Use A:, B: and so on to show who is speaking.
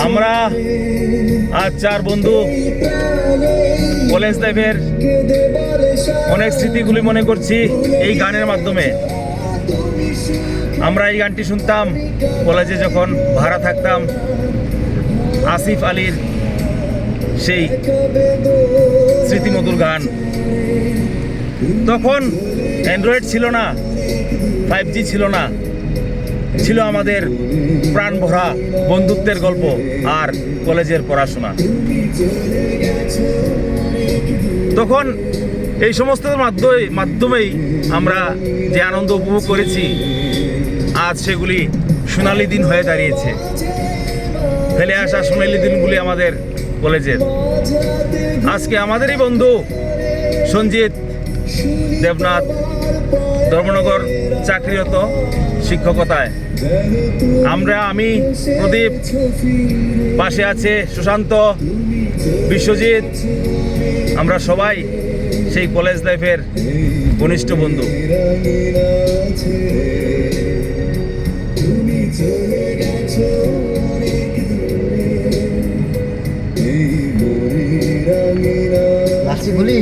A: আমরা আজ 4 বন্ধু কলেজ লাইফের অনেক স্মৃতিগুলি মনে করছি এই গানের মাধ্যমে। আমরা এই গানটি শুনতাম কলেজে যখন ভাড়া থাকতাম। আসিফ আলীর সেই স্মৃতিমধুর গান। তখন অ্যান্ড্রয়েড ছিল না, 5G ছিল না, ছিল আমাদের প্রাণ ভরা বন্ধুত্বের গল্প আর কলেজের পড়াশোনা। তখন এই সমস্ত মাধ্যমেই আমরা যে আনন্দ উপভোগ করেছি, আজ সেগুলি সোনালি দিন হয়ে দাঁড়িয়েছে। ফেলে আসা সোনালি দিনগুলি আমাদের কলেজের। আজকে আমাদেরই বন্ধু সঞ্জিত দেবনাথ ধর্মনগর চাকরিরত শিক্ষকতায়। আমি প্রদীপ, পাশে আছে সুশান্ত, বিশ্বজিৎ। আমরা সবাই সেই কলেজ লাইফের ঘনিষ্ঠ বন্ধু।
B: লাসি বলি